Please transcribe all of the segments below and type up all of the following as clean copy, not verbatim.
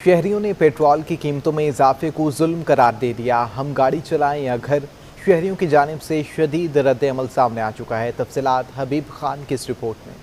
शहरियों ने पेट्रोल की कीमतों में इजाफे को जुल्म करार दे दिया। हम गाड़ी चलाएं या घर, शहरियों की जानिब से शदीद रद्द-ए-अमल सामने आ चुका है। तफसीलात हबीब खान की इस रिपोर्ट में।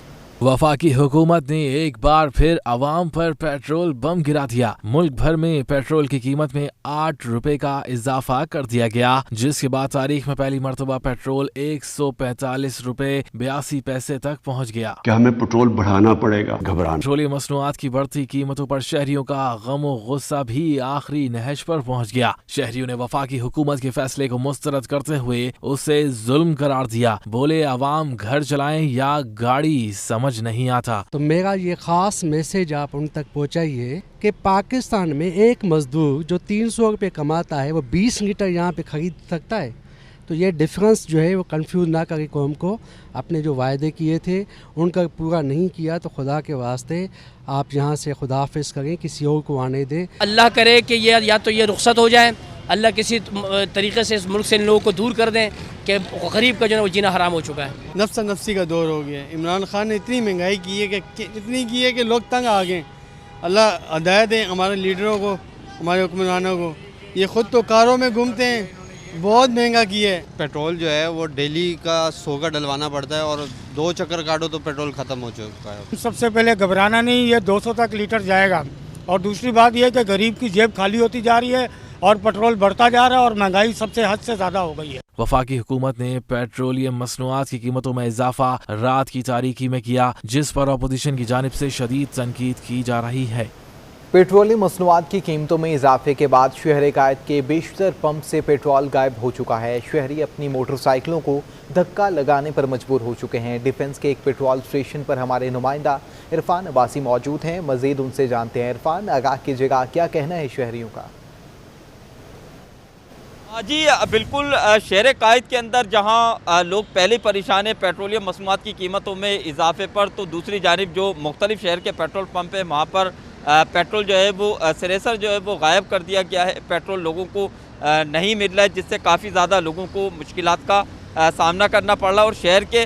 वफाकी हुकूमत ने एक बार फिर अवाम पर पेट्रोल बम गिरा दिया। मुल्क भर में पेट्रोल की कीमत में 8 रुपए का इजाफा कर दिया गया, जिसके बाद तारीख में पहली मरतबा पेट्रोल 145 रुपए 82 पैसे तक पहुंच गया। क्या हमें पेट्रोल बढ़ाना पड़ेगा? घबराना। पेट्रोलियम मसनूआत की बढ़ती कीमतों पर शहरियों का गम और गुस्सा भी आखिरी नहज पर पहुंच गया। शहरियों ने वफाकी हुकूमत के फैसले को मुस्तरद करते हुए उसे जुल्म करार दिया। बोले अवाम घर चलाएं या गाड़ी समझ नहीं आता। तो मेरा ये खास मैसेज आप उन तक पहुंचाइए कि पाकिस्तान में एक मजदूर जो 300 रुपये कमाता है वो 20 लीटर यहाँ पे खरीद सकता है। तो ये डिफरेंस जो है वो कंफ्यूज ना करे कौम को। अपने जो वायदे किए थे उनका पूरा नहीं किया तो खुदा के वास्ते आप यहाँ से खुदा हाफिज करें, किसी और को आने दें। अल्लाह करे कि ये या तो ये रुखसत हो जाए, अल्लाह किसी तरीके से इस मुल्क से इन लोगों को दूर कर दें कि गरीब का जो है वो जीना हराम हो चुका है। नफ्सा नफ्सी का दौर हो गया है। इमरान खान ने इतनी महंगाई की है कि इतनी की है कि लोग तंग आ गए। अल्लाह हिदायत दें हमारे लीडरों को, हमारे हुक्मरानों को। ये खुद तो कारों में घूमते हैं, बहुत महंगा किया है। पेट्रोल जो है वो डेली का 100 का डलवाना पड़ता है और 2 चक्कर काटो तो पेट्रोल ख़त्म हो चुका है। सबसे पहले घबराना नहीं, ये 200 तक लीटर जाएगा। और दूसरी बात यह है कि गरीब की जेब खाली होती जा रही है और पेट्रोल बढ़ता जा रहा है और महंगाई सबसे हद से ज़्यादा हो गई है। वफाकी हुकूमत ने पेट्रोलियम मसनूआत की कीमतों में इजाफा रात की तारीकी में किया, जिस पर अपोजिशन की जानिब से शदीद तनकीद की जा रही है। पेट्रोलियम मसनूआत की कीमतों में इजाफे के बाद शहर कायद के बेशतर पंप से पेट्रोल गायब हो चुका है। शहरी अपनी मोटरसाइकिलों को धक्का लगाने पर मजबूर हो चुके हैं। डिफेंस के एक पेट्रोल स्टेशन पर हमारे नुमाइंदा इरफान अब्बासी मौजूद हैं। मजीद उनसे जानते हैं। इरफान, आगाह कीजिएगा, क्या कहना है शहरियों का? जी बिल्कुल, शहर कायद के अंदर जहां लोग पहले परेशान है पेट्रोलियम मसनूआत की कीमतों में इजाफे पर, तो दूसरी जानिब जो मुख्तलिफ शहर के पेट्रोल पंप है वहाँ पर पेट्रोल जो है वो सिरेसर जो है वो गायब कर दिया गया है। पेट्रोल लोगों को नहीं मिल रहा है, जिससे काफ़ी ज़्यादा लोगों को मुश्किलात का सामना करना पड़ रहा है। और शहर के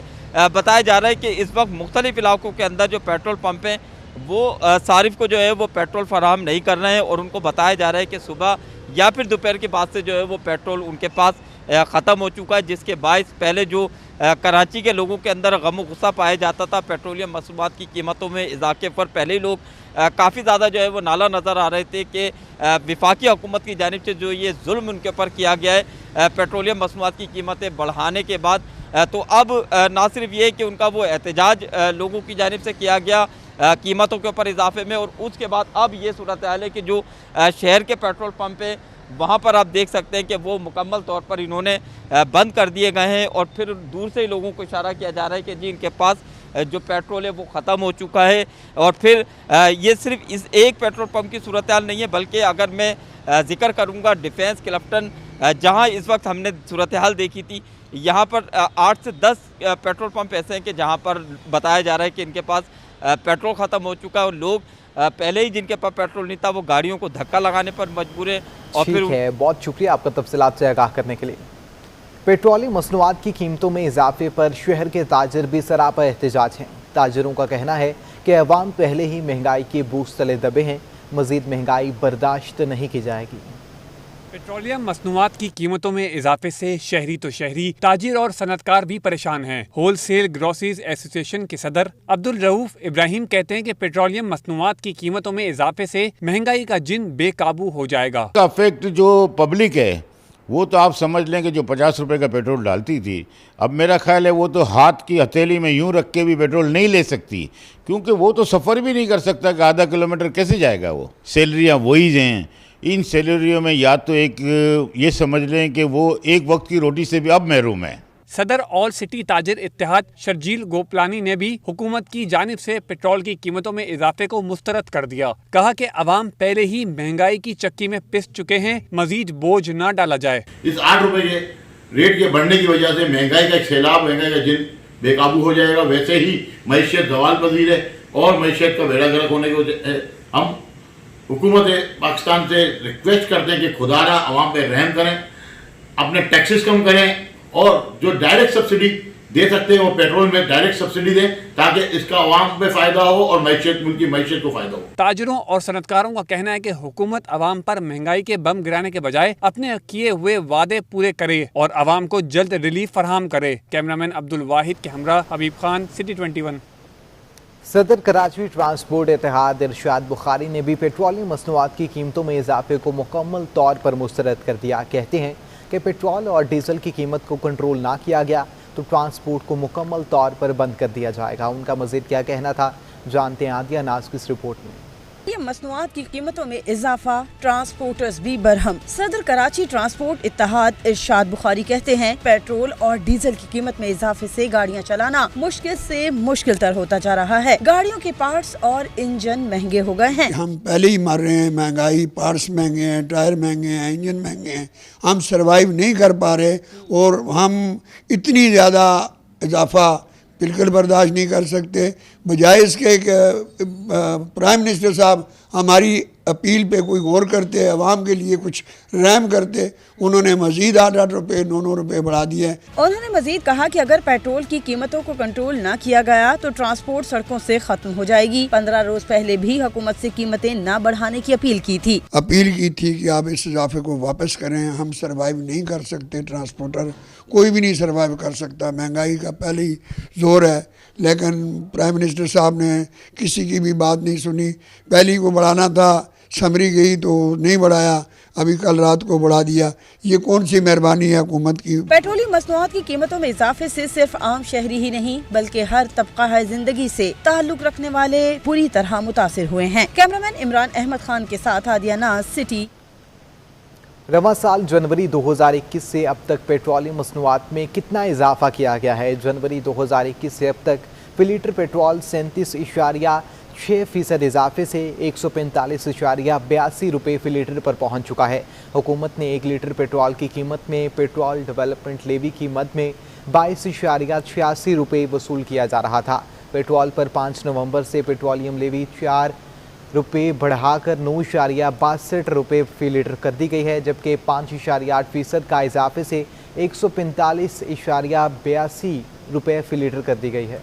बताया जा रहा है कि इस वक्त मुख्तलिफ इलाकों के अंदर जो पेट्रोल पंप हैं वो सारिफ को जो है वो पेट्रोल फराहम नहीं कर रहे हैं और उनको बताया जा रहा है कि सुबह या फिर दोपहर के बाद से जो है वो पेट्रोल उनके पास ख़त्म हो चुका है, जिसके बायस पहले जो कराची के लोगों के अंदर गम गुस्सा पाया जाता था पेट्रोलियम मसनूआत की कीमतों में इजाफे पर, पहले ही लोग काफ़ी ज़्यादा जो है वो नाला नज़र आ रहे थे कि वफाकी हुकूमत की जानिब से जो ये जुल्म उनके ऊपर किया गया है पेट्रोलियम मसनूआत की कीमतें बढ़ाने के बाद। तो अब ना सिर्फ ये कि उनका वो एहतजाज लोगों की जानिब से किया गया कीमतों के ऊपर इजाफे में, और उसके बाद अब ये सूरत हाल है कि जो शहर के पेट्रोल पंप है वहाँ पर आप देख सकते हैं कि वो मुकम्मल तौर पर इन्होंने बंद कर दिए गए हैं। और फिर दूर से ही लोगों को इशारा किया जा रहा है कि जी इनके पास जो पेट्रोल है वो ख़त्म हो चुका है। और फिर ये सिर्फ इस एक पेट्रोल पंप की सूरत हाल नहीं है, बल्कि अगर मैं जिक्र करूँगा डिफेंस क्लिफ्टन, जहाँ इस वक्त हमने सूरत हाल देखी थी, यहाँ पर 8 से 10 पेट्रोल पंप ऐसे हैं कि जहाँ पर बताया जा रहा है कि इनके पास पेट्रोल ख़त्म हो चुका है और लोग पहले ही जिनके पास पेट्रोल नहीं था वो गाड़ियों को धक्का लगाने पर मजबूर है। और फिर है, बहुत शुक्रिया आपका तफसीलात से आगाह करने के लिए। पेट्रोलियम मसनूआत की कीमतों में इजाफे पर शहर के ताजर भी सरापा एहतजाज हैं। ताजरों का कहना है कि अवाम पहले ही महंगाई के बोझ तले दबे हैं, मजीद महंगाई बर्दाश्त नहीं की जाएगी। पेट्रोलियम मसनूआत की कीमतों में इजाफे से शहरी तो शहरी, ताजिर और सनतकार भी परेशान हैं। होलसेल ग्रोसरीज एसोसिएशन के सदर अब्दुल रऊफ इब्राहिम कहते हैं कि पेट्रोलियम मसनूआत की कीमतों में इजाफे से महंगाई का जिन बेकाबू हो जाएगा। का इफेक्ट जो पब्लिक है वो तो आप समझ लें कि जो 50 रुपए का पेट्रोल डालती थी, अब मेरा ख्याल है वो तो हाथ की हथेली में यूं रख के भी पेट्रोल नहीं ले सकती, क्योंकि वो तो सफ़र भी नहीं कर सकता कि आधा किलोमीटर कैसे जाएगा। वो सैलरियाँ वही हैं, इन सैलरियों में या तो एक ये समझ लें कि वो एक वक्त की रोटी से भी अब महरूम है। सदर ऑल सिटी ताजिर इत्तेहाद शर्जील गोपलानी ने भी हुकूमत की जानिब से पेट्रोल की कीमतों में इजाफे को मुस्तरद कर दिया। कहा कि अवाम पहले ही महंगाई की चक्की में पिस चुके हैं, मजीद बोझ न डाला जाए। इस 8 रुपए के रेट के बढ़ने की वजह से महंगाई का सैलाब, महंगाई का जिन बेकाबू हो जाएगा। वैसे ही मैशियत सवाल पजीर है और मैशियत का बेड़ा गर्क होने को हम हुकूमत पाकिस्तान से रिक्वेस्ट करते हैं कि खुदारा अवाम पे रहम करें, अपने टैक्सेस कम करें और जो डायरेक्ट सब्सिडी दे सकते हैं वो पेट्रोल में डायरेक्ट सब्सिडी दें, ताकि इसका आवाम में फ़ायदा हो और मैशत, उनकी मैशत को फ़ायदा हो। ताजिरों और सनतकारों का कहना है कि हुकूमत आवाम पर महंगाई के बम गिराने के बजाय अपने किए हुए वादे पूरे करे और आवाम को जल्द रिलीफ फराहम करे। कैमरामैन अब्दुल वाहिद के हमरा हबीब खान, सिटी 21। सदर कराची ट्रांसपोर्ट इत्तेहाद इरशाद बुखारी ने भी पेट्रोलियम मसनूआत की कीमतों में इजाफे को मुकम्मल तौर पर मुस्तरद कर दिया। कहते हैं कि पेट्रोल और डीजल की कीमत को कंट्रोल ना किया गया तो ट्रांसपोर्ट को मुकम्मल तौर पर बंद कर दिया जाएगा। उनका मज़ीद क्या कहना था, जानते हैं आदिया नाज की इस रिपोर्ट में। मसनूआत की कीमतों में इजाफा, ट्रांसपोर्टर्स भी बरहम। सदर कराची ट्रांसपोर्ट इत्तेहाद इरशाद बुखारी कहते हैं पेट्रोल और डीजल की कीमत में इजाफे से गाड़ियां चलाना मुश्किल से मुश्किल तर होता जा रहा है। गाड़ियों के पार्ट्स और इंजन महंगे हो गए हैं। हम पहले ही मर रहे हैं, महंगाई, पार्ट्स महंगे हैं, टायर महंगे हैं, इंजन महंगे हैं, हम सरवाइव नहीं कर पा रहे और हम इतनी ज़्यादा इजाफा बिल्कुल बर्दाश्त नहीं कर सकते। बजाय इसके प्राइम मिनिस्टर साहब हमारी अपील पे कोई गौर करते, अवाम के लिए कुछ रहम करते, उन्होंने मजीद 8-8 रुपये 9-9 रुपये बढ़ा दिए हैं। उन्होंने मजीद कहा कि अगर पेट्रोल की कीमतों को कंट्रोल न किया गया तो ट्रांसपोर्ट सड़कों से खत्म हो जाएगी। 15 रोज पहले भी हुकूमत से कीमतें न बढ़ाने की अपील की थी कि आप इस इजाफे को वापस करें। हम सरवाइव नहीं कर सकते, ट्रांसपोर्टर कोई भी नहीं सरवाइव कर सकता। महंगाई का पहले ही जोर है, लेकिन प्राइम मिनिस्टर साहब ने किसी की भी बात नहीं सुनी। पहले को बढ़ाना था, समरी गई तो नहीं बढ़ाया, अभी कल रात को बढ़ा दिया। ये कौन सी मेहरबानी है हुकूमत की। पेट्रोलियम मसनूआत की कीमतों में इजाफे से सिर्फ आम शहरी ही नहीं बल्कि हर तबका है जिंदगी से ताल्लुक रखने वाले पूरी तरह मुतासिर हुए हैं। कैमरामैन इमरान अहमद खान के साथ आदिया नाज, सिटी। रवां साल जनवरी 2021 से अब तक पेट्रोलियम मसनूआत में कितना इजाफा किया गया है। जनवरी 2021 से अब तक फी लीटर पेट्रोल 37.6% इजाफे से 145.82 रुपये फ़ी लीटर पर पहुंच चुका है। हुकूमत ने 1 लीटर पेट्रोल की कीमत में पेट्रोल डेवलपमेंट लेवी की मद में 22.86 रुपये वसूल किया जा रहा था। पेट्रोल पर 5 नवंबर से पेट्रोलियम लेवी 4 रुपये बढ़ाकर 9.62 रुपये फ़ी लीटर कर दी गई है, जबकि 5.8% का इजाफे से 145.82 रुपये फ़ी लीटर कर दी गई है।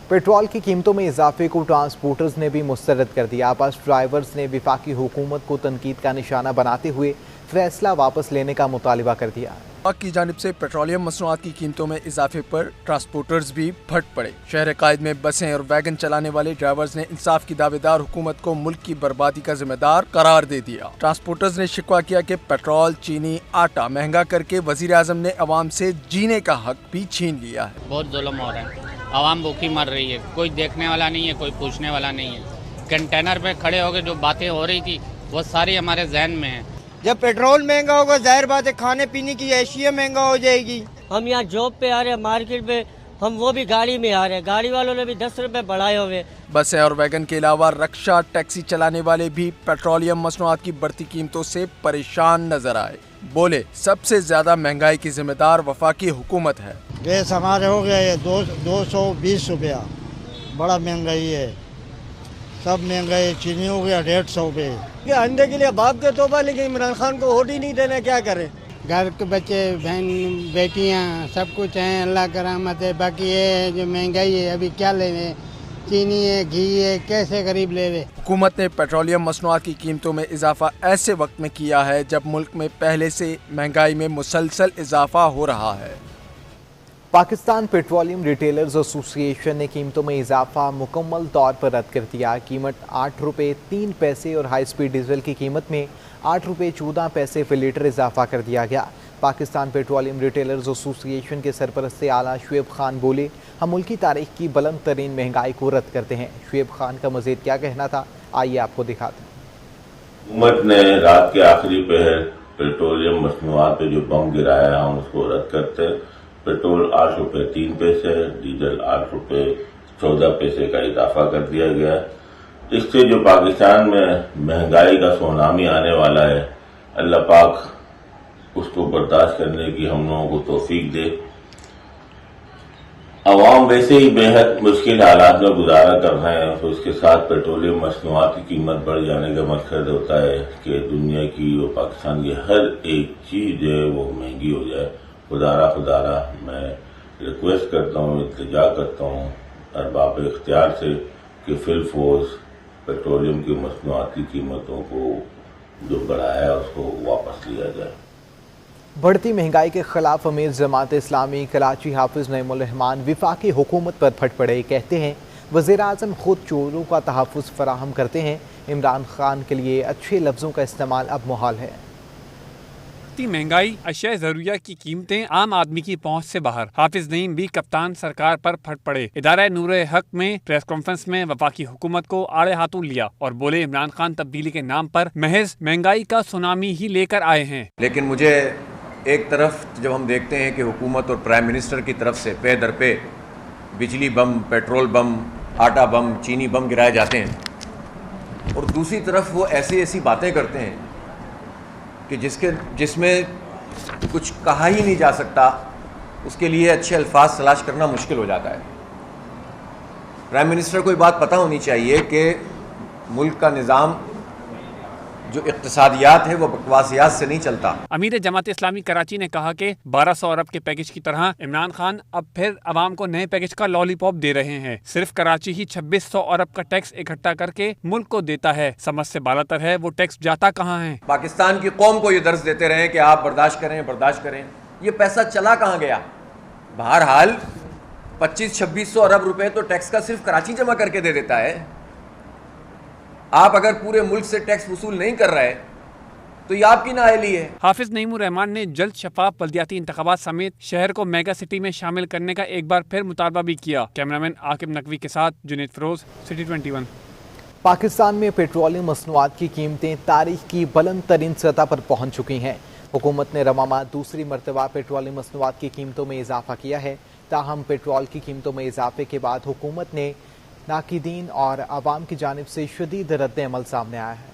पेट्रोल की कीमतों में इजाफे को ट्रांसपोर्टर्स ने भी मुस्तरद कर दिया। बस ड्राइवर्स ने वफाकी हुकूमत को तनकीद का निशाना बनाते हुए फैसला वापस लेने का मुतालिबा कर दिया। की जानिब से पेट्रोलियम मसनूआत की कीमतों में इजाफे पर ट्रांसपोर्टर्स भी फट पड़े। शहर कायद में बसें और वैगन चलाने वाले ड्राइवर्स ने इंसाफ की दावेदार हुकूमत को मुल्क की बर्बादी का जिम्मेदार करार दे दिया। ट्रांसपोर्टर्स ने शिकवा किया कि पेट्रोल, चीनी, आटा महंगा करके वजीर आजम ने अवाम से जीने का हक भी छीन लिया है। बहुत जुल्म हो रहा है, आवाम भूखी मर रही है, कोई देखने वाला नहीं है, कोई पूछने वाला नहीं है। कंटेनर पे खड़े होकर जो बातें हो रही थी वो सारी हमारे जहन में है। जब पेट्रोल महंगा होगा जाहिर बात है खाने पीने की अशिया महंगा हो जाएगी। हम यहाँ जॉब पे आ रहे हैं, मार्केट में हम वो भी गाड़ी में आ रहे हैं, गाड़ी वालों ने भी 10 रुपए बढ़ाए हुए। बसें और वैगन के अलावा रक्षा, टैक्सी चलाने वाले भी पेट्रोलियम मसनूआत की बढ़ती कीमतों से परेशान नजर आए। बोले सबसे ज्यादा महंगाई की जिम्मेदार वफाकी हुकूमत है। गैस हमारे हो गया है 220 रुपया, बड़ा महंगाई है, सब महंगाई। चीनी हो गया 150 रुपये। अंडे के लिए बाप के तोबा, लेकिन इमरान खान को वोट ही नहीं देना, क्या करें। घर के बच्चे, बहन, बेटियां, सब कुछ हैं, अल्लाह का रहमत है। बाकी ये है जो महंगाई है, अभी क्या ले रहे, चीनी है, घी है, कैसे गरीब ले रहे। हुकूमत ने पेट्रोलियम मसनूआत की कीमतों में इजाफा ऐसे वक्त में किया है जब मुल्क में पहले से महंगाई में मुसलसल इजाफा हो रहा है। पाकिस्तान पेट्रोलियम रिटेलर्स एसोसिएशन ने कीमतों में इजाफा मुकम्मल तौर पर रद्द कर दिया। कीमत 8 रुपये 3 पैसे और हाई स्पीड डीजल की कीमत में 8 रुपये 14 पैसे फ़ी लीटर इजाफा कर दिया गया। पाकिस्तान पेट्रोलियम रिटेलर्स एसोसिएशन के सरपरस्त आला शुएब खान बोले, हम मुल्क की तारीख की बुलंद तरीन महंगाई को रद्द करते हैं। शुएब खान का मज़ीद क्या कहना था, आइए आपको दिखाते हैं। हुकूमत ने रात के आखिरी पहर पेट्रोलियम मसनूआत पे जो बम गिराया, हम उसको रद्द करते हैं। पेट्रोल 8 रुपये 3 पैसे, डीजल 8 रुपये 14 पैसे का इजाफा कर दिया गया। इससे जो पाकिस्तान में महंगाई का सुनामी आने वाला है, अल्लाह पाक उसको बर्दाश्त करने की हम लोगों को तौफीक दे। अवाम वैसे ही बेहद मुश्किल हालात में गुजारा कर रहे हैं, तो उसके साथ पेट्रोलियम मसनूआत की कीमत बढ़ जाने का मकसद होता है कि दुनिया की और पाकिस्तान की हर एक चीज जो है वो महंगी हो जाए। खुदारा मैं रिक्वेस्ट करता हूँ, इल्तिजा करता हूँ अरबाब इख्तियार से कि फिल फोर्स पेट्रोलियम की मसनूआत की कीमतों को जो बढ़ाया है उसको वापस लिया जाए। बढ़ती महंगाई के खिलाफ अमीर जमात इस्लामी कराची हाफिज नईमुल रहमान विफाकी हुकूमत पर फट पड़े। कहते हैं वज़ीर आज़म खुद चोरों का तहफ़्फ़ुज़ फराहम करते हैं। इमरान खान के लिए अच्छे लफ्ज़ों का इस्तेमाल अब मुहाल है। महंगाई, अशिया ज़रूरिया की कीमतें आम आदमी की पहुंच से बाहर। हाफिज नईम भी कप्तान सरकार पर फट पड़े। इदारा नूर हक में प्रेस कॉन्फ्रेंस में वफाकी हुकूमत को आड़े हाथों लिया और बोले इमरान खान तब्दीली के नाम पर महज महंगाई का सुनामी ही लेकर आए हैं। लेकिन मुझे एक तरफ जब हम देखते हैं कि हुकूमत और प्राइम मिनिस्टर की तरफ से पे दर पे बिजली बम, पेट्रोल बम, आटा बम, चीनी बम गिराए जाते हैं और दूसरी तरफ वो ऐसी बातें करते हैं कि जिसमें कुछ कहा ही नहीं जा सकता, उसके लिए अच्छे अल्फाज तलाश करना मुश्किल हो जाता है। प्राइम मिनिस्टर को ये बात पता होनी चाहिए कि मुल्क का निज़ाम जो इक़्तिसादियात है वो बकवासियात से नहीं चलता। अमीर जमात इस्लामी कराची ने कहा कि 1200 अरब के पैकेज की तरह इमरान खान अब फिर अवाम को नए पैकेज का लॉलीपॉप दे रहे हैं। सिर्फ कराची ही 2600 अरब का टैक्स इकट्ठा करके मुल्क को देता है। समझ से बालातर है वो टैक्स जाता कहाँ है। पाकिस्तान की कौम को ये दर्ज देते रहे कि आप बर्दाश्त करें, ये पैसा चला कहाँ गया। बहरहाल 2500-2600 अरब रुपए तो टैक्स का सिर्फ कराची जमा करके दे देता है। आप अगर पूरे मुल्क से टैक्स वसूल नहीं कर रहे तो ये आपकी नाअहली है। हाफिज नईमुर रहमान ने जल्द शफाफ बल्दियाती इंतखाबात समेत शहर को मेगा सिटी में शामिल करने का एक बार फिर मुतालबा भी किया। कैमरामैन आकिब नकवी के साथ जुनैद फिरोज, सिटी 21। पाकिस्तान में पेट्रोलियम मसनूआत की कीमतें तारीख की बुलंद तरीन सतह पर पहुँच चुकी हैं। हुकूमत ने रवामा दूसरी मरतबा पेट्रोलियम मसनूआत की कीमतों में इजाफा किया है। ताहम पेट्रोल की कीमतों में इजाफे के बाद हुकूमत ने नाकिदीन और आवाम की जानिब से शदीद रद्द-ए-अमल सामने आया है।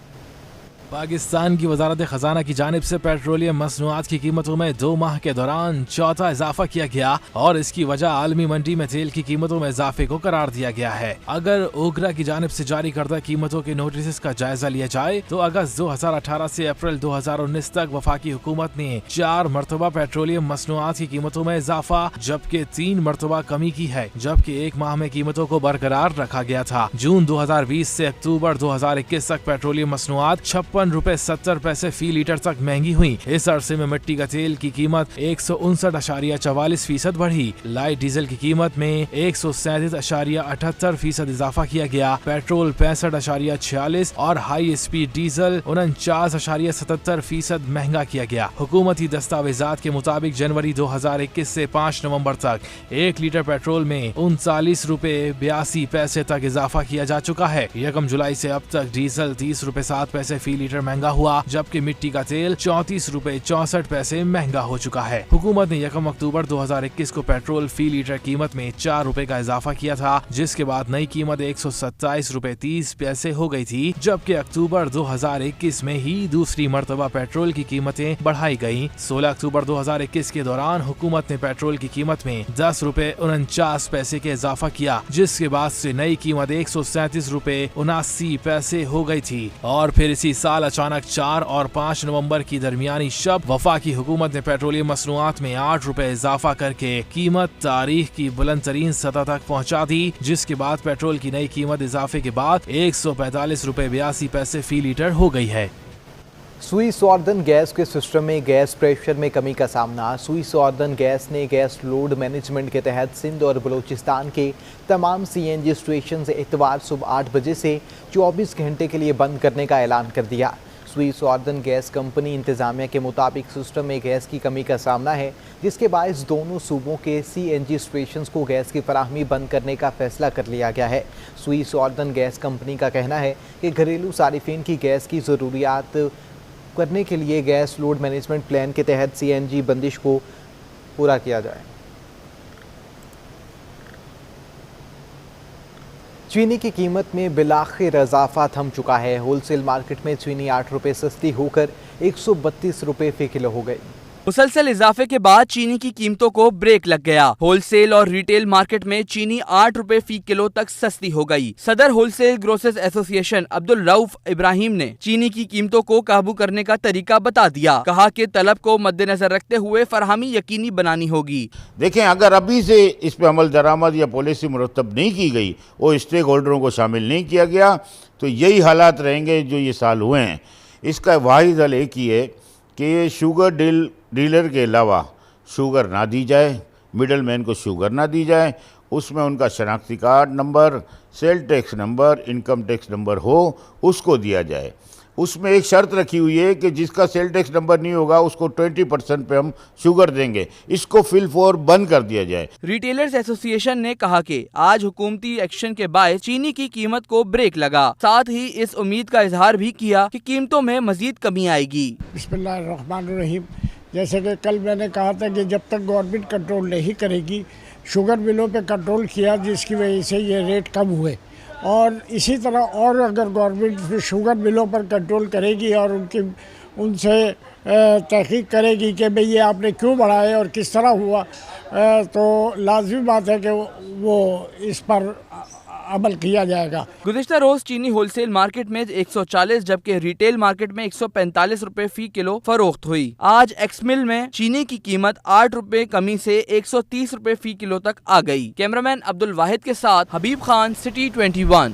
पाकिस्तान की वजारत खजाना की जानिब से पेट्रोलियम मसनूआत की कीमतों में 2 माह के दौरान चौथा इजाफा किया गया और इसकी वजह आलमी मंडी में तेल की कीमतों में इजाफे को करार दिया गया है। अगर ओगरा की जानिब से जारी करदा कीमतों के नोटिस का जायजा लिया जाए तो अगस्त 2018 से अप्रैल 2019 तक वफाकी हुकूमत ने 4 मरतबा पेट्रोलियम मसनूआत की कीमतों में इजाफा जबकि 3 मरतबा कमी की है, जबकि 1 माह में कीमतों को बरकरार रखा गया था। जून 2020 से अक्टूबर 2021 तक पेट्रोलियम मसनूआत 56 रुपए 70 पैसे फी लीटर तक महंगी हुई। इस अरसे में मिट्टी का तेल की कीमत 159.44% बढ़ी। लाइट डीजल की कीमत में 137.78% इजाफा किया गया। पेट्रोल 65.46 और हाई स्पीड डीजल 49.77% महंगा किया गया। हुकूमती दस्तावेजात के मुताबिक जनवरी 2021 से 5 नवंबर तक 1 लीटर पेट्रोल में 39 रुपए 82 पैसे तक इजाफा किया जा चुका है। 1 जुलाई से अब तक डीजल 30 रुपए 7 पैसे फी लीटर महंगा हुआ, जबकि मिट्टी का तेल 34 रुपए 64 पैसे महंगा हो चुका है। हुकूमत ने 1 अक्टूबर 2021 को पेट्रोल फी लीटर कीमत में 4 रुपए का इजाफा किया था, जिसके बाद नई कीमत 127 रुपए 30 पैसे हो गई थी, जबकि अक्टूबर 2021 में ही दूसरी मरतबा पेट्रोल की कीमतें बढ़ाई गयी। 16 अक्टूबर 2021 के दौरान हुकूमत ने पेट्रोल की कीमत में 10 रुपए 49 पैसे के इजाफा किया, जिसके बाद से नई कीमत 137 रुपए 79 पैसे हो गई थी। और फिर इसी साल अचानक 4 और 5 नवंबर की दरमियानी शब वफाकी हुकूमत ने पेट्रोलियम मसनूआत में 8 रुपए इजाफा करके कीमत तारीख की बुलंद तरीन सतह तक पहुंचा दी, जिसके बाद पेट्रोल की नई कीमत इजाफे के बाद 145 रुपए 82 पैसे फी लीटर हो गई है। सुई सॉर्दन गैस के सिस्टम में गैस प्रेशर में कमी का सामना। सुई सॉर्दन गैस ने गैस लोड मैनेजमेंट के तहत सिंध और बलूचिस्तान के तमाम CNG स्टेशन इतवार सुबह 8 बजे से 24 घंटे के लिए बंद करने का ऐलान कर दिया। सुई सॉर्दन गैस कंपनी इंतजामिया के मुताबिक सिस्टम में गैस की कमी का सामना है, जिसके बायस दोनों सूबों के CNG स्टेशन को गैस की फराहमी बंद करने का फैसला कर लिया गया है। सुई सॉर्दन गैस कंपनी का कहना है कि घरेलू सारिफिन की गैस की ज़रूरियात करने के लिए गैस लोड मैनेजमेंट प्लान के तहत CNG बंदिश को पूरा किया जाए। चीनी की कीमत में बिलाखिर इजाफा थम चुका है। होलसेल मार्केट में चीनी 8 रुपए सस्ती होकर 132 रुपए फी किलो हो गई। मुसलसल इजाफे के बाद चीनी की कीमतों को ब्रेक लग गया। होलसेल और रिटेल मार्केट में चीनी 8 रुपए फी किलो तक सस्ती हो गई। सदर wholesale grocers association Abdul Rauf Ibrahim ने चीनी की कीमतों को काबू करने का तरीका बता दिया। कहा कि तलब को मद्देनजर रखते हुए फरहमी यकीनी बनानी होगी। देखें, अगर अभी से इस पे अमल दरामद या पॉलिसी मुरतब नहीं की गई और स्टेक होल्डरों को शामिल नहीं किया गया तो यही हालात रहेंगे जो ये साल हुए हैं। इसका वाहिद हल एक ही है कि शुगर डीलर के अलावा शुगर ना दी जाए, मिडल मैन को शुगर ना दी जाए, उसमें उनका शनाख्ती card number, sale tax number, income tax number हो उसको दिया जाए। उसमें एक शर्त रखी हुई है कि जिसका सेल टैक्स नंबर नहीं होगा उसको 20% पे हम शुगर देंगे। इसको फिल फॉर बंद कर दिया जाए। रिटेलर्स एसोसिएशन ने कहा कि आज हुकूमती एक्शन के बायस चीनी की कीमत को ब्रेक लगा। साथ ही इस उम्मीद का इजहार भी किया कि कीमतों में मजीद कमी आएगी। बिस्मिल्लाहिर्रहमानिर्रहीम। जैसे कि कल मैंने कहा था कि जब तक गवर्नमेंट कंट्रोल नहीं करेगी, शुगर मिलों पे कंट्रोल किया जिसकी वजह से ये रेट कम हुए, और इसी तरह और अगर गवर्नमेंट शुगर मिलों पर कंट्रोल करेगी और उनसे तहकीक करेगी कि भाई ये आपने क्यों बढ़ाए और किस तरह हुआ, तो लाजमी बात है कि वो इस पर अमल किया जाएगा। गुज़िश्ता रोज चीनी होलसेल मार्केट में 140 जबकि रिटेल मार्केट में 145 रुपए फी किलो फरोख्त हुई। आज एक्स मिल में चीनी की कीमत 8 रुपए कमी से 130 रुपए फी किलो तक आ गई। कैमरामैन अब्दुल वाहिद के साथ हबीब खान, सिटी 21।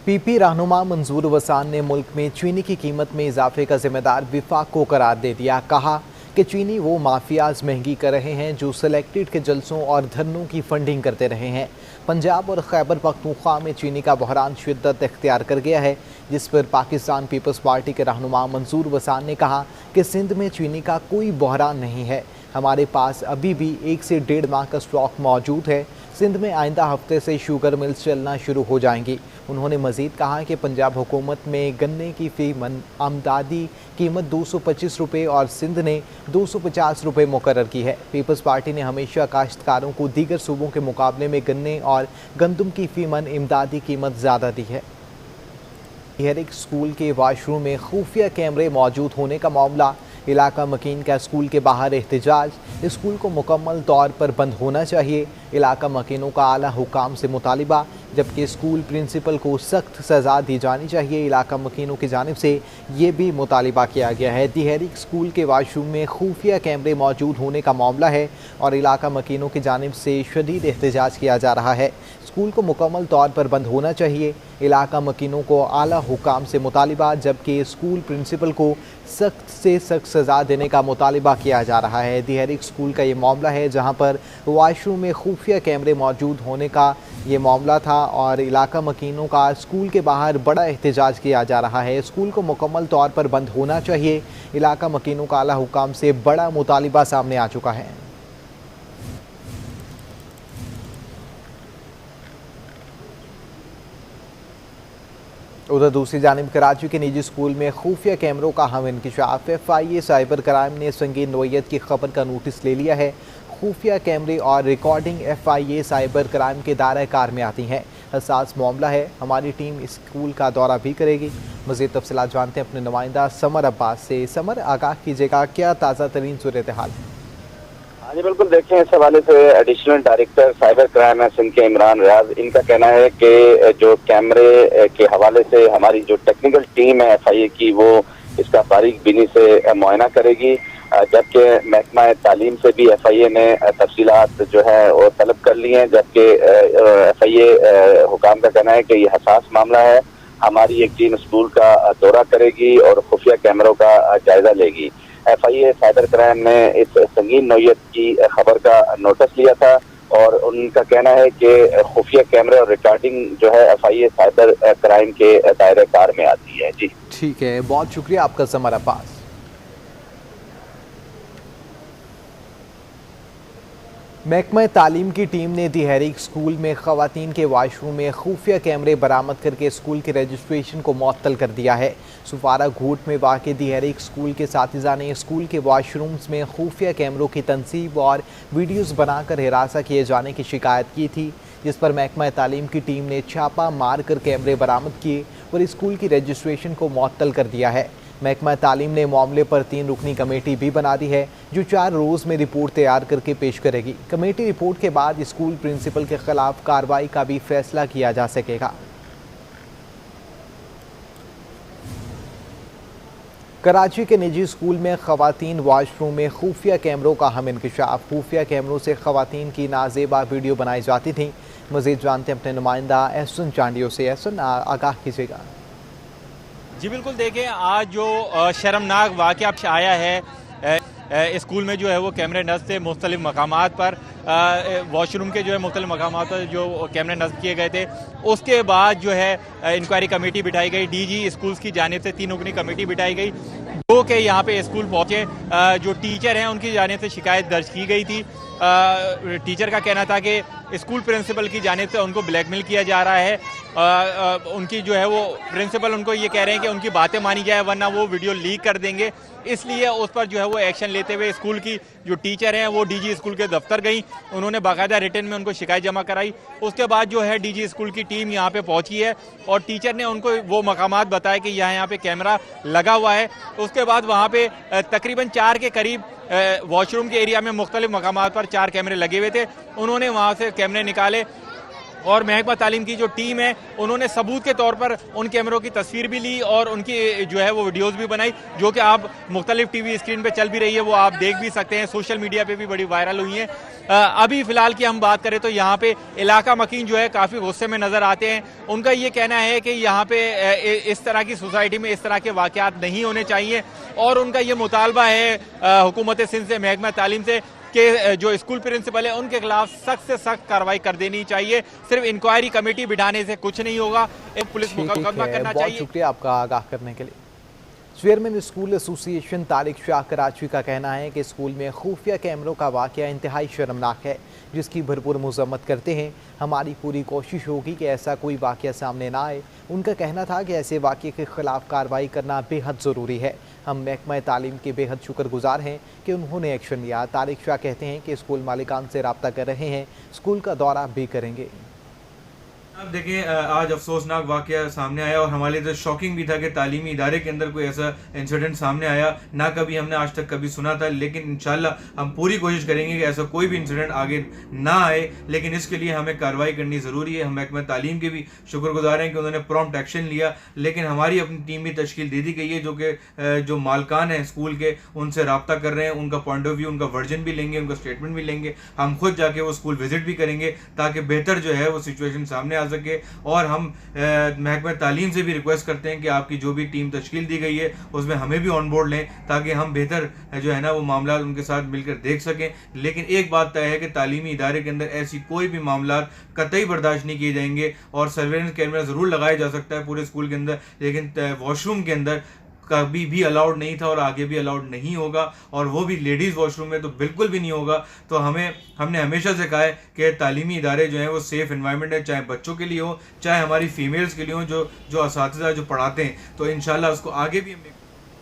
पीपी रहनुमा मंजूर वसान ने मुल्क में चीनी की कीमत में इजाफे का जिम्मेदार विफाक को करार दे दिया। कहा कि चीनी वो माफियाज महंगी कर रहे हैं जो सिलेक्टेड के जलसों और धरनों की फंडिंग करते रहे हैं। पंजाब और खैबर पख्तूनख्वा में चीनी का बहरान शिद्दत इख्तियार कर गया है, जिस पर पाकिस्तान पीपल्स पार्टी के रहनुमा मंजूर वसान ने कहा कि सिंध में चीनी का कोई बहरान नहीं है, हमारे पास अभी भी 1 से 1.5 माह का स्टॉक मौजूद है। सिंध में आइंदा हफ्ते से शुगर मिल्स चलना शुरू हो जाएंगी। उन्होंने मजीद कहा कि पंजाब हुकूमत में गन्ने की फी मन आमदादी कीमत 225 रुपये और सिंध ने 250 रुपये मुकर्रर की है। पीपल्स पार्टी ने हमेशा काश्तकारों को दीगर सूबों के मुकाबले में गन्ने और गंदम की फी मन इमदादी कीमत ज़्यादा दी है। हर एक स्कूल के वाशरूम में खुफिया कैमरे मौजूद होने का मामला, इलाका मकीन का स्कूल के बाहर एहतजाज, स्कूल को मुकम्मल तौर पर बंद होना चाहिए, इलाका मकीनों का आला हुकाम से मुतालिबा, जबकि स्कूल प्रिंसिपल को सख्त सज़ा दी जानी चाहिए। इलाका मकीनों की जानिब से ये भी मुतालिबा किया गया है। तिहरीक स्कूल के वाशरूम में खुफिया कैमरे मौजूद होने का मामला है और इलाका मकीनों की जानिब से शदीद एहतजाज किया जा रहा है। स्कूल को मुकम्मल तौर पर बंद होना चाहिए, इलाका मकीनों को आला हुकाम से मुतालिबा, जबकि स्कूल प्रिंसिपल को सख्त से सख्त सज़ा देने का मुतालिबा किया जा रहा है। तिहरीक स्कूल का ये मामला है जहाँ पर वाशरूम में खुफिया कैमरे मौजूद होने का ये मामला था और इलाका मकीनों का स्कूल के बाहर बड़ा एहतजाज किया जा रहा है। स्कूल को मुकम्मल तौर पर बंद होना चाहिए, इलाका मकीनों का आला हुकाम से बड़ा मुतालिबा सामने आ चुका है। उधर दूसरी जानिब कराची के निजी स्कूल में खुफिया कैमरों का हम इंकशाफ। FIA साइबर क्राइम ने संगीन नोयत की खबर का नोटिस ले लिया है। खुफिया कैमरे और रिकॉर्डिंग FIA साइबर क्राइम के दायरे कार में आती हैं। हसास मामला है, हमारी टीम स्कूल का दौरा भी करेगी। मज़ीद तफसीलात जानते हैं अपने नुमाइंदा समर अब्बास से। समर, आगाह कीजिएगा, क्या ताज़ा तरीन सूरत हाल है? हाँ जी बिल्कुल, देखें इस हवाले से एडिशनल डायरेक्टर साइबर क्राइम है सिंध के इमरान रियाज, इनका कहना है कि जो कैमरे के हवाले से हमारी जो टेक्निकल टीम है FIA की वो इसका बारीक बीनी से मुआयना करेगी, जबकि महकमा तालीम से भी FIA ने तफसीलात जो है वो तलब कर ली हैं, जबकि FIA हुकाम का कहना है कि ये हसास मामला है। हमारी एक टीम स्कूल का दौरा करेगी और खुफिया कैमरों का जायजा लेगी। FIA साइबर क्राइम ने इस संगीन नौयत की खबर का नोटिस लिया था और उनका कहना है कि खुफिया कैमरे और रिकॉर्डिंग जो है FIA साइबर क्राइम के दायरे कार में आती है। जी ठीक है, बहुत शुक्रिया आपका समर अब्बास। महकमा तालीम की टीम ने तिहरीक स्कूल में ख़वातीन के वाशरूम में खुफिया कैमरे बरामद करके स्कूल के रजिस्ट्रेशन को मुअत्तल कर दिया है। सुफारा घूट में वाक़ तिहरीक स्कूल के साथिज़ा ने स्कूल के वाशरूम्स में खुफिया कैमरों की तनसीब और वीडियोज़ बनाकर हिरासा किए जाने की शिकायत की थी, जिस पर महकमा तालीम की टीम ने छापा मार कर कैमरे बरामद किए और स्कूल की रजिस्ट्रेशन को मुअत्तल कर दिया है। महकमा तालीम ने मामले पर 3 रुकनी कमेटी भी बना दी है जो 4 रोज़ में रिपोर्ट तैयार करके पेश करेगी। कमेटी रिपोर्ट के बाद स्कूल प्रिंसिपल के खिलाफ कार्रवाई का भी फैसला किया जा सकेगा। कराची के निजी स्कूल में खवातीन वॉशरूम में खुफिया कैमरों का हम इंकशाफ। खुफिया कैमरों से खवातीन की नाजेबा वीडियो बनाई जाती थी। मजीद जानते हैं अपने नुमाइंदा एहसन चांडियों से। एहसन, आगाह कीजिएगा। जी बिल्कुल, देखें आज जो शर्मनाक वाक़या आया है स्कूल में जो है वो कैमरे नस्ब थे मुख्तलिफ मकामात पर, वॉशरूम के जो है मुख्तलिफ मकामात पर जो कैमरे नस्ब किए गए थे। उसके बाद जो है इंक्वायरी कमेटी बिठाई गई, डीजी स्कूल्स की जानिब से 3 रुकनी कमेटी बिठाई गई जो कि यहाँ पे स्कूल पहुँचे। जो टीचर हैं उनकी जानिब से शिकायत दर्ज की गई थी। टीचर का कहना था कि स्कूल प्रिंसिपल की जानिब से उनको ब्लैकमेल किया जा रहा है। उनकी जो है वो प्रिंसिपल उनको ये कह रहे हैं कि उनकी बातें मानी जाए वरना वो वीडियो लीक कर देंगे, इसलिए उस पर जो है वो एक्शन लेते हुए स्कूल की जो टीचर हैं वो डीजी स्कूल के दफ्तर गई। उन्होंने बाकायदा रिटन में उनको शिकायत जमा कराई। उसके बाद जो है डीजी स्कूल की टीम यहाँ पे पहुंची है और टीचर ने उनको वो मकामात बताए कि यहाँ पे कैमरा लगा हुआ है। उसके बाद वहाँ पे तकरीबन 4 के करीब वॉशरूम के एरिया में मुख्तलिफ मकामात पर 4 कैमरे लगे हुए थे। उन्होंने वहाँ से कैमरे निकाले और महकमा तालीम की जो टीम है उन्होंने सबूत के तौर पर उन कैमरों की तस्वीर भी ली और उनकी जो है वो वीडियोस भी बनाई, जो कि आप मुख्तलिफ टीवी स्क्रीन पे चल भी रही है, वो आप देख भी सकते हैं। सोशल मीडिया पे भी बड़ी वायरल हुई है। अभी फ़िलहाल की हम बात करें तो यहाँ पे इलाका मकीन जो है काफ़ी गुस्से में नज़र आते हैं। उनका ये कहना है कि यहाँ पे इस तरह की सोसाइटी में इस तरह के वाक़यात नहीं होने चाहिए और उनका ये मुतालबा है हुकूमत सिंध से, महकमा तालीम से कि जो स्कूल प्रिंसिपल है उनके खिलाफ सख्त से सख्त कार्रवाई कर देनी चाहिए। सिर्फ इंक्वायरी कमेटी बिठाने से कुछ नहीं होगा, एक पुलिस मुकदमा करना चाहिए। शुक्रिया आपका आगाह करने के लिए। Chairman school association Tariq Shah Karachi का कहना है कि स्कूल में खुफिया कैमरों का वाक़या इंतहाई शर्मनाक है, जिसकी भरपूर मज़म्मत करते हैं। हमारी पूरी कोशिश होगी कि ऐसा कोई वाक़या सामने ना आए। उनका कहना था कि ऐसे वाक़े के ख़िलाफ़ कार्रवाई करना बेहद ज़रूरी है। हम महकमा तालीम के बेहद शुक्रगुजार हैं कि उन्होंने एक्शन लिया। तारिक शाह कहते हैं कि स्कूल मालिकान से रब्ता कर रहे हैं, स्कूल का दौरा भी करेंगे। अब देखिए, आज अफसोसनाक वाक़या सामने आया और हमारे लिए तो शॉकिंग भी था कि तालीमी इदारे के अंदर कोई ऐसा इंसिडेंट सामने आया ना, कभी हमने आज तक कभी सुना था। लेकिन इंशाल्लाह हम पूरी कोशिश करेंगे कि ऐसा कोई भी इंसिडेंट आगे ना आए, लेकिन इसके लिए हमें कार्रवाई करनी ज़रूरी है। हम महकमा तालीम के भी शुक्रगुजार हैं कि उन्होंने प्रॉम्प्ट एक्शन लिया, लेकिन हमारी अपनी टीम भी तश्कील दे दी गई है जो कि जो मालकान हैं स्कूल के उनसे रब्ता कर रहे हैं, उनका पॉइंट ऑफ व्यू, उनका वर्जन भी लेंगे, उनका स्टेटमेंट भी लेंगे। हम खुद जाके वो स्कूल विजिट भी करेंगे ताकि बेहतर जो है वो सिचुएशन सामने आ सके। और हम महकमा तालीम से भी रिक्वेस्ट करते हैं कि आपकी जो भी टीम तश्कील दी गई है उसमें हमें भी ऑन बोर्ड लें ताकि हम बेहतर जो है ना वो मामला उनके साथ मिलकर देख सकें। लेकिन एक बात तय है कि तालीमी इदारे के अंदर ऐसी कोई भी मामला कतई बर्दाश्त नहीं किए जाएंगे और सर्वेलेंस कैमरा ज़रूर लगाया जा सकता है पूरे स्कूल के अंदर, लेकिन वॉशरूम के अंदर कभी भी अलाउड नहीं था और आगे भी अलाउड नहीं होगा, और वो भी लेडीज़ वॉशरूम में तो बिल्कुल भी नहीं होगा। तो हमने हमेशा से कहा है कि तालीमी इदारे जो हैं वो सेफ़ इन्वायरमेंट है, चाहे बच्चों के लिए हो चाहे हमारी फीमेल्स के लिए हो जो असातिज़ा जो पढ़ाते हैं, तो इंशाल्लाह उसको आगे भी।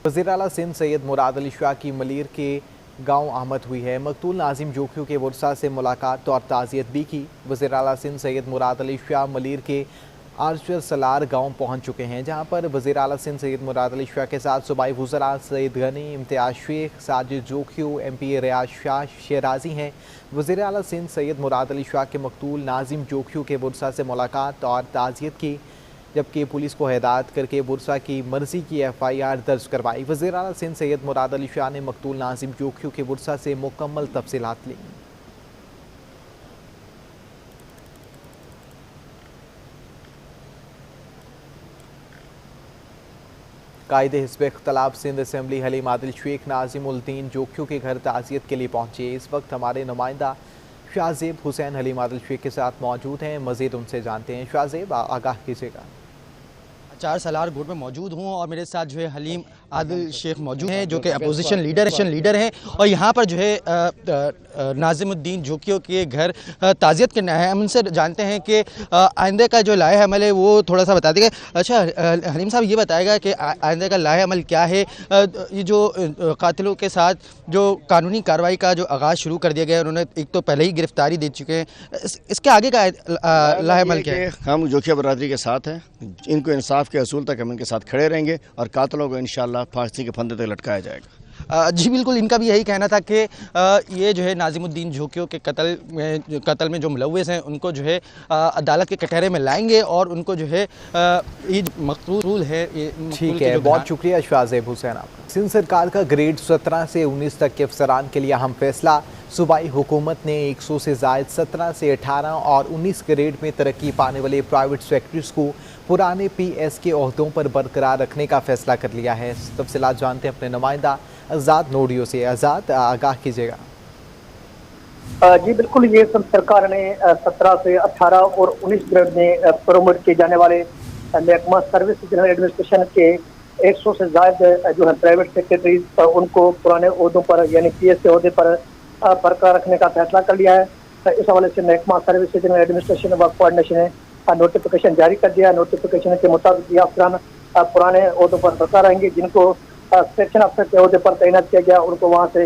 वज़ीर आला सिंध सैयद मुराद अली शाह की मलीर के गाँव आमद हुई है। मकतूल नाजिम जोखियों के वर्सा से मुलाकात और ताज़ियत भी की। वज़ीर आला सिंध सैयद मुराद अली शाह मलीर के आर्चर सलार गांव पहुंच चुके हैं, जहां पर वज़ीर आला सिंध सैयद मुराद अली शाह के साथ सूबाई वज़रा सईद गनी, इम्तियाज़ शेख, साजिद जोखियो, MP रियाज शाह शेराजी हैं। वज़ीर आला सिंध सैयद मुराद अली शाह के मकतूल नाजिम जोखियो के वर्सा से मुलाकात और ताज़ियत की, जबकि पुलिस को हिदायत करके वर्सा की मर्जी की FIR दर्ज करवाई। वज़ीर आला सिंध सैयद मुराद अली शाह ने मकतूल नाजिम जोखियो के वर्सा से मुकम्मल तफसीलात ली। कायदे हिस्ब इख्तलाफ सिंध असम्बली हलीम आदिल शेख नाजिमुद्दीन जोखियों के घर ताज़ियत के लिए पहुँचे। इस वक्त हमारे नुमाइंदा शाहजेब हुसैन हलीम आदिल शेख के साथ मौजूद हैं, मज़ीद उनसे जानते हैं। शाहजेब, आगाह कीजिएगा। 4 सलार गोड में मौजूद हूँ और मेरे साथ जो है हलीम आदिल शेख मौजूद हैं जो कि अपोजिशन लीडर हैं और यहाँ पर जो है नाजिमुद्दीन जोखियों के घर ताज़ियत करना है। हम उनसे जानते हैं कि आइंदे का जो लाहे अमल है वो थोड़ा सा बता देगा। अच्छा हलीम साहब, ये बताएगा कि आइंदे का लाहे अमल क्या है? ये जो कातिलों के साथ जो कानूनी कार्रवाई का जो आगाज़ शुरू कर दिया गया है, उन्होंने एक तो पहले ही गिरफ्तारी दे चुके हैं, इसके आगे का लाहे अमल क्या है? हम जोखिया बरादरी के साथ हैं, इनको इंसाफ के असूल तक हम इनके साथ खड़े रहेंगे और कातिलों को इंशाअल्लाह इंशाल्लाह फांसी के फंदे तक लटकाया जाएगा। जी बिल्कुल, इनका भी यही कहना था कि ये जो है नाजिमुद्दीन झोंकियों के कत्ल में जो मुलव्विस हैं उनको जो है अदालत के कटहरे में लाएंगे और उनको जो है ईद मकबूल है। ठीक है, बहुत शुक्रिया शाहजेब हुसैन आपका। सिंध सरकार का ग्रेड 17 से 19 तक के अफसरान के लिए अहम फैसला। सूबाई हुकूमत ने 100 से ज़ायद 17 से 18 और 19 ग्रेड में तरक्की पाने वाले प्राइवेट सेक्टर्स को पुराने PS के ओहदों पर बरकरार रखने का फैसला कर लिया है। तफसीलात जानते हैं अपने नुमाइंदा आज़ाद नोडियो से। आज़ाद, आगाह कीजिएगा। जी बिल्कुल, ये सब सरकार ने 17 से 18 और 19 ग्रेड में प्रमोट किए जाने वाले महकमा सर्विस जनरल एडमिनिस्ट्रेशन के 100 से ज़ायद जो है प्राइवेट सेक्रेटरीज उनको पुराने ओहदों पर यानी PS के ओहदे पर बरकरार रखने का फैसला कर लिया है। इस हवाले से महकमा सर्विस जनरल एडमिनिस्ट्रेशन व कोऑर्डिनेशन ने नोटिफिकेशन जारी कर दिया। नोटिफिकेशन के मुताबिक ये अफसरान पुराने ओहदों पर बरकरार रहेंगे। जिनको सेक्शन अफसर के ओहदे पर तैनात किया गया उनको वहाँ से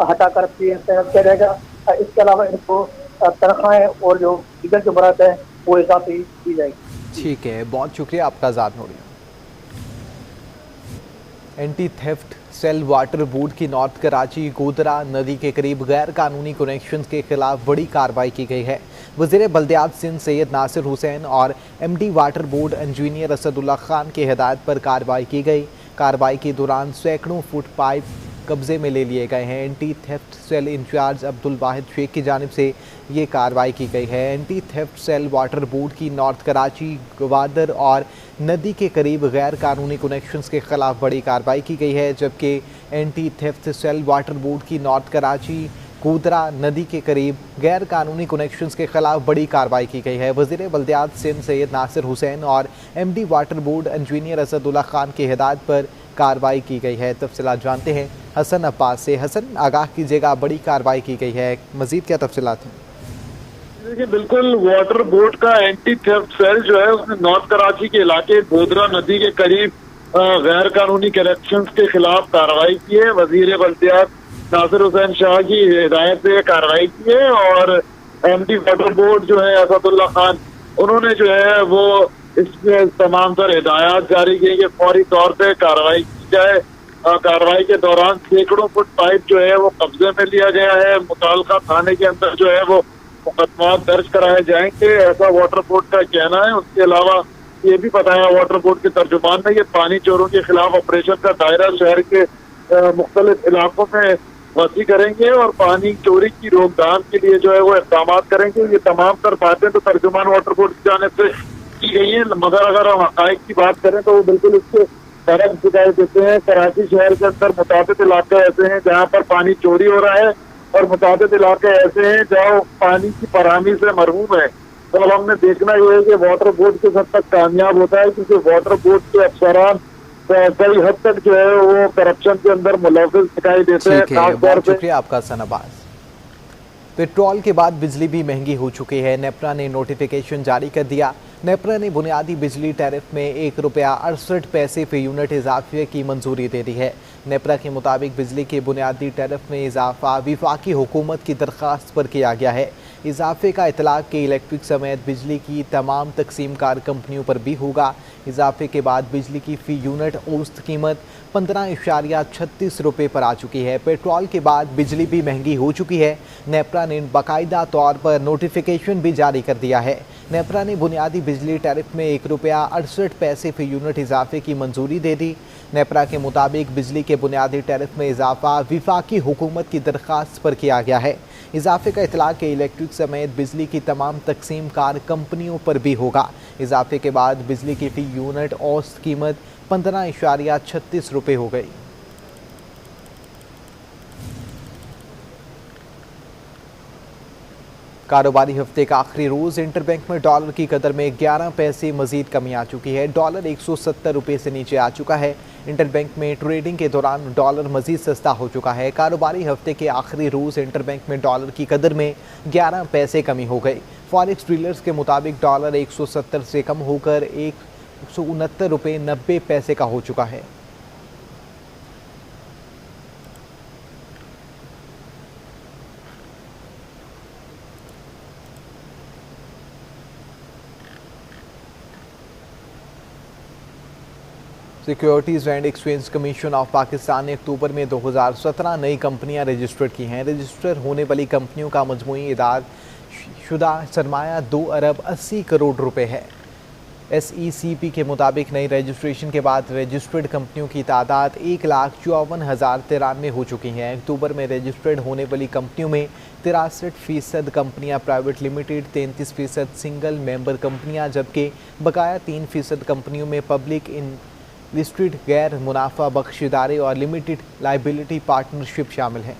हटाकर PS तैनात किया जाएगा। इसके अलावा इनको तनख्वाहें और जो दीगर जो बरात है वो इजाफी दी जाएगी। ठीक है, बहुत शुक्रिया आपका आज़ाद नोडियो। Anti theft cell water board की नॉर्थ कराची गोदरा नदी के करीब गैर कानूनी कनेक्शन के खिलाफ बड़ी कार्रवाई की गई है। वज़ीर बल्दियात सिंध सैयद नासिर हुसैन और MD water board engineer Asadullah Khan की हिदायत पर कार्रवाई की गई। कार्रवाई के दौरान सैकड़ों फुट पाइप कब्जे में ले लिए गए हैं। Anti theft cell incharge Abdul Wahid Shaikh की जानिब से ये कार्रवाई की गई है। Anti theft cell water board की नॉर्थ कराची गवादर और नदी के करीब गैर कानूनी कनेक्शंस के खिलाफ बड़ी कार्रवाई की गई है, जबकि anti theft cell water board की नॉर्थ कराची गोदरा नदी के करीब गैर कानूनी कनेक्शंस के खिलाफ बड़ी कार्रवाई की गई है। वज़ीर बल्दियात सिंध सैयद नासिर हुसैन और MD water board engineer Asadullah Khan की हिदायत पर कार्रवाई की गई है। तफसीलात जानते हैं हसन अब्बास से। हसन, आगाह कीजिएगा, बड़ी कार्रवाई की गई है, मजीद क्या तफसीलात हैं? देखिए बिल्कुल, वाटर बोर्ड का एंटी थेफ्ट सेल जो है उसने नॉर्थ कराची के इलाके गोदरा नदी के करीब गैर कानूनी कनेक्शंस के खिलाफ कार्रवाई की है। वजीर बल्दियात नासिर हुसैन शाह की हिदायत से कार्रवाई की है और MD वाटर बोर्ड जो है असदुल्ला खान उन्होंने जो है वो इसमें तमाम तर हिदायत जारी की कि फौरी तौर पे कार्रवाई की जाए। कार्रवाई के दौरान सैकड़ों फुट पाइप जो है वो कब्जे में लिया गया है। मुताल्लिका थाने के अंदर जो है वो मुकदमा दर्ज कराए जाएंगे, ऐसा वाटर बोर्ड का कहना है। उसके अलावा ये भी बताया वाटर बोर्ड के तर्जुमान ने, ये पानी चोरों के खिलाफ ऑपरेशन का दायरा शहर के मुख्तलिफ इलाकों में वसी करेंगे और पानी चोरी की रोकथाम के लिए जो है वो इक़दाम करेंगे। ये तमाम तर बातें तो तर्जुमान वाटर बोर्ड की जानिब से की गई है, मगर अगर हम हक़ाइक़ की बात करें तो वो बिल्कुल इसके तरफ दिखाई देते हैं। कराची शहर के अंदर मुताबिक इलाके ऐसे हैं जहाँ पर पानी चोरी हो रहा है और मुताबिक इलाके ऐसे हैं जहाँ पानी की फराहमी से महरूम है। तो अब हमने देखना ये है कि वाटर बोर्ड किस हद तक कामयाब होता है, क्योंकि वाटर बोर्ड के अफसरान कई हद तक जो है वो करप्शन के अंदर मुलव्विस दिखाई देते हैं। बहुत शुक्रिया आपका सनाबाज। पेट्रोल के बाद बिजली भी महंगी हो चुकी है। नेपरा ने नोटिफिकेशन जारी कर दिया। नेपरा ने बुनियादी बिजली टैरिफ में ₹1.68 फी यूनिट इजाफे की मंजूरी दे दी है। नेपरा के मुताबिक बिजली के बुनियादी टैरिफ में इजाफा वफाकी हुकूमत की दरख्वास्त पर किया गया है। इजाफे का इतलाक के इलेक्ट्रिक समेत बिजली की तमाम तकसीम कार कंपनियों पर भी होगा। इजाफे के बाद बिजली की फ़ी यूनिट औसत कीमत 15.36 रुपये पर आ चुकी है। पेट्रोल के बाद बिजली भी महंगी हो चुकी है। नेपरा ने बाकायदा तौर पर नोटिफिकेशन भी जारी कर दिया है। नेपरा ने बुनियादी बिजली टैरिफ में ₹1.68 फी यूनिट इजाफे की मंजूरी दे दी। नेपरा के मुताबिक बिजली के बुनियादी टैरिफ में इजाफा वफाकी हुकूमत की दरख्वास्त पर किया गया है। इजाफे का इतलाक के इलेक्ट्रिक समेत बिजली की तमाम तकसीम कार कंपनियों पर भी होगा। इजाफे के बाद बिजली की फ़ी यूनिट औसत कीमत 15.36 रुपये हो गई। कारोबारी हफ्ते का आखिरी रोज़ इंटरबैंक में डॉलर की कदर में 11 पैसे मजीद कमी आ चुकी है। डॉलर 170 रुपये से नीचे आ चुका है। इंटरबैंक में ट्रेडिंग के दौरान डॉलर मजीद सस्ता हो चुका है। कारोबारी हफ्ते के आखिरी रोज़ इंटरबैंक में डॉलर की कदर में 11 पैसे कमी हो गई। फॉरेक्स डीलर्स के मुताबिक डॉलर 170 से कम होकर 169 रुपये 90 पैसे का हो चुका है। Securities and exchange commission of Pakistan ने अक्टूबर में 2017 नई कंपनियां रजिस्टर की हैं। रजिस्टर होने वाली कंपनियों का मजमूई इदार शुदा सरमाया 2 अरब 80 करोड़ रुपए है। SECP के मुताबिक नई रजिस्ट्रेशन के बाद रजिस्टर्ड कंपनियों की तादाद 1,54,093 हो चुकी हैं। अक्टूबर में रजिस्टर्ड होने वाली कंपनियों में 63% कंपनियां प्राइवेट लिमिटेड, 33% सिंगल मेंबर कंपनियां, जबकि बकाया 3% कंपनियों में पब्लिक इन लिस्टेड गैर मुनाफा बख्श इदारे और लिमिटेड लाइबिलिटी पार्टनरशिप शामिल हैं।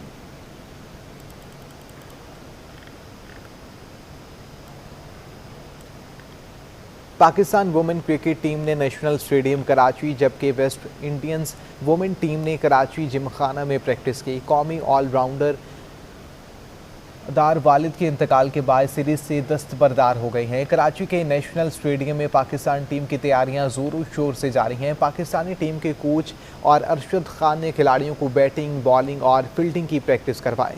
पाकिस्तान वुमेन क्रिकेट टीम ने नेशनल स्टेडियम कराची जबकि वेस्ट इंडियंस वुमेन टीम ने कराची जिमखाना में प्रैक्टिस की। कौमी ऑलराउंडर दार वालिद के इंतकाल के बाद सीरीज से दस्तबरदार हो गई हैं। कराची के नेशनल स्टेडियम में पाकिस्तान टीम की तैयारियां जोरों शोर से जारी हैं। पाकिस्तानी टीम के कोच और अरशद खान ने खिलाड़ियों को बैटिंग, बॉलिंग और फील्डिंग की प्रैक्टिस करवाई।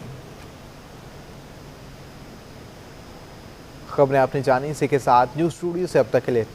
खबरें आपने जानी, इसी के साथ न्यूज़ स्टूडियो से अब तक के लिए